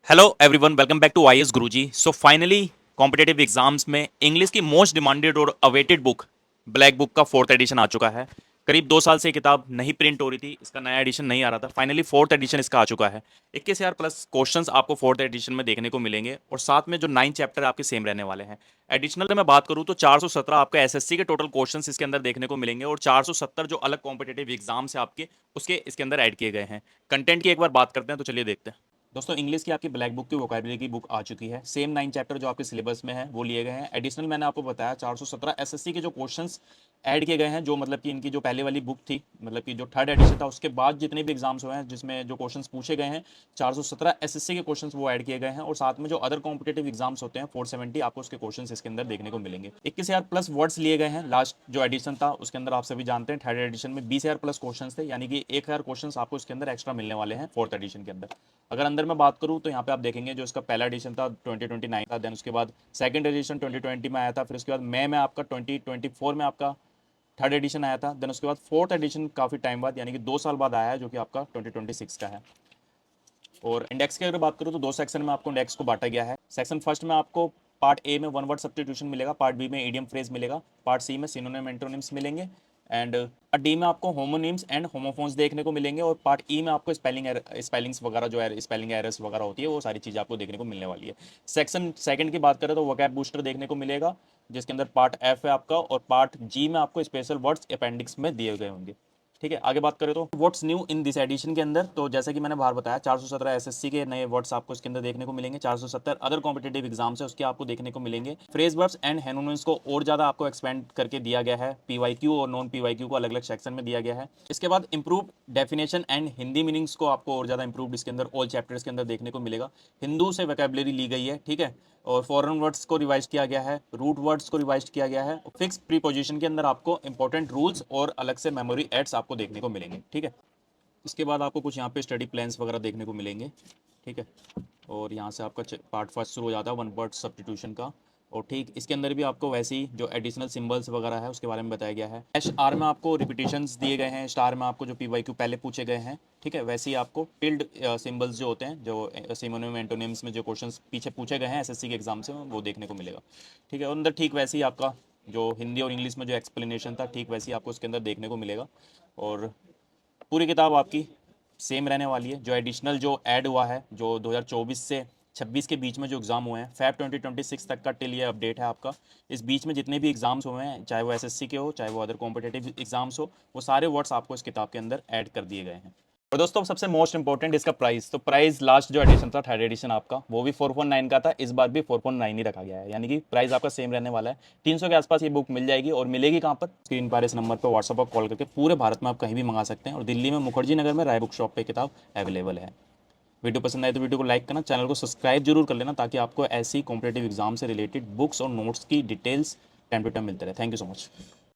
Hello everyone, welcome back to IAS Guruji. So finally competitive exams में English की most demanded और awaited book black book का fourth edition आ चुका है। करीब 2 साल से ये किताब नहीं प्रिंट हो रही थी, इसका नया एडिशन नहीं आ रहा था। फाइनली फोर्थ एडिशन इसका आ चुका है। 21,000 प्लस क्वेश्चंस आपको फोर्थ एडिशन में देखने को मिलेंगे और साथ में जो 9 चैप्टर आपके सेम रहने वाले हैं। एडिशनल में बात करूं तो 417 आपको एसएससी के टोटल क्वेश्चंस इसके अंदर देखने को मिलेंगे और 470 जो अलग कॉम्पिटेटिव एग्जाम्स है आपके, उसके इसके अंदर ऐड किए गए हैं। कंटेंट की एक बार बात करते हैं, तो चलिए देखते हैं। दोस्तों, इंग्लिश की आपकी ब्लैक बुक की वोकैबुलरी की बुक आ चुकी है। सेम 9 चैप्टर जो आपके सिलेबस में है वो लिए गए हैं। एडिशनल मैंने आपको बताया 417 एसएससी के जो क्वेश्चंस ऐड किए गए हैं, जो मतलब कि इनकी जो पहले वाली बुक थी, मतलब कि जो थर्ड एडिशन था उसके बाद जितने भी एग्जाम्स हुए हैं जिसमें जो क्वेश्चंस पूछे गए हैं, 417 एसएससी के क्वेश्चंस वो ऐड किए गए हैं। और साथ में जो अदर कॉम्पिटेटिव एग्जाम्स होते हैं 470 आपको उसके क्वेश्चंस इसके अंदर देखने को मिलेंगे। 21,000 प्लस वर्ड्स लिए गए हैं। लास्ट जो एडिशन था उसके अंदर आप सभी जानते हैं, थर्ड एडिशन में 20,000 प्लस क्वेश्चन थे, यानी कि 1,000 क्वेश्चन आपको इसके अंदर एक्स्ट्रा मिलने वाले हैं फोर्थ एडिशन के अंदर। अगर अंदर मैं बात करूं तो यहाँ पे आप देखेंगे जो इसका पहला एडिशन था 2029 का, देन उसके बाद सेकंड एडिशन 2020 में आया था, फिर उसके बाद मई में आपका 2024 में आपका थर्ड एडिशन आया था, देन उसके बाद फोर्थ एडिशन काफ़ी टाइम बाद यानी कि 2 साल बाद आया है, जो कि आपका 2026 का है। और इंडेक्स की अगर बात करूँ तो 2 सेक्शन में आपको इंडेक्स को बांटा गया है। सेक्शन फर्स्ट में आपको पार्ट ए में वन वर्ड सब्स्टिट्यूशन मिलेगा, पार्ट बी में इडियम फ्रेज मिलेगा, पार्ट सी में सिनोनिम एंटोनिम्स मिलेंगे, एंड पार्ट डी में आपको होमोनिम्स एंड होमोफोन्स देखने को मिलेंगे, और पार्ट ई में आपको स्पेलिंग्स वगैरह जो है स्पेलिंग एरर्स वगैरह होती है वो सारी चीज़ें आपको देखने को मिलने वाली है। सेक्शन सेकंड की बात करें तो वोकैब बूस्टर देखने को मिलेगा, जिसके अंदर पार्ट एफ है आपका, और पार्ट जी में आपको स्पेशल वर्ड्स अपेंडिक्स में दिए गए होंगे। ठीक है, आगे बात करें तो what's new in this edition के अंदर, तो जैसे कि मैंने बाहर बताया 417 एसएससी के नए वर्ड्स आपको इसके अंदर देखने को मिलेंगे, 470 अदर कॉम्पिटेटिव एग्जाम्स है उसके आपको देखने को मिलेंगे। फ्रेज वर्ब्स एंड हेनोनिम्स को और ज़्यादा आपको एक्सपेंड करके दिया गया है, पीवाईक्यू और नॉन पीवाईक्यू को अलग अलग सेक्शन में दिया गया है। इसके बाद improve definition and Hindi meanings को आपको और ज़्यादा इंप्रूव इसके अंदर ऑल चैप्टर्स के अंदर देखने को मिलेगा। हिंदू से वोकैबुलरी ली गई है, ठीक है, और फॉरेन वर्ड्स को रिवाइज किया गया है, रूट वर्ड्स को रिवाइज किया गया है। फिक्स प्रीपोजिशन के अंदर आपको इंपॉर्टेंट रूल्स और अलग से मेमोरी एड्स आपको देखने को मिलेंगे। ठीक है, इसके बाद आपको कुछ यहाँ पे स्टडी प्लान्स वगैरह देखने को मिलेंगे। ठीक है, और यहाँ से आपका पार्ट फर्स्ट शुरू हो जाता है वन वर्ड सब्स्टिट्यूशन का। और ठीक इसके अंदर भी आपको वैसे ही जो एडिशनल सिंबल्स वगैरह है उसके बारे में बताया गया है। एश आर में आपको रिपीटेशंस दिए गए हैं, स्टार में आपको जो पीवाईक्यू पहले पूछे गए हैं, ठीक है, वैसे ही आपको टिल्ड सिंबल्स जो होते हैं, जो सिमोनिम एंटोनिम्स में जो क्वेश्चंस पीछे पूछे गए हैं एसएससी के एग्जाम से, वो देखने को मिलेगा। ठीक है, और अंदर ठीक वैसे ही आपका जो हिंदी और इंग्लिश में जो एक्सप्लेनेशन था ठीक वैसे ही आपको उसके अंदर देखने को मिलेगा। और पूरी किताब आपकी सेम रहने वाली है। जो एडिशनल जो ऐड हुआ है, जो 2024 से 26 के बीच में जो एग्ज़ाम हुए हैं, फैब 2026 तक का टिल ये अपडेट है आपका। इस बीच में जितने भी एग्ज़ाम्स हुए हैं, चाहे वो एसएससी के हो चाहे वो अदर कॉम्पिटेटिव एग्ज़ाम्स हो, वो सारे वर्ड्स आपको इस किताब के अंदर ऐड कर दिए गए हैं। और दोस्तों, सबसे मोस्ट इंपॉर्टेंट इसका प्राइस, तो प्राइस लास्ट जो एडिशन था थर्ड एडिशन आपका, वो भी 4.9 का था, इस बार भी 4.9 ही रखा गया है, यानी कि प्राइस आपका सेम रहने वाला है। 300 के आसपास ये बुक मिल जाएगी, और मिलेगी कहाँ पर, स्क्रीन पर इस नंबर पर व्हाट्सअप पर कॉल करके पूरे भारत में आप कहीं भी मंगा सकते हैं। और दिल्ली में मुखर्जी नगर में राय बुक शॉप पर किताब अवेलेबल है। वीडियो पसंद आए तो वीडियो को लाइक करना, चैनल को सब्सक्राइब जरूर कर लेना, ताकि आपको ऐसी कॉम्पिटेटिव एग्जाम से रिलेटेड बुक्स और नोट्स की डिटेल्स टाइम टू टाइम मिलते रहे। Thank you so much.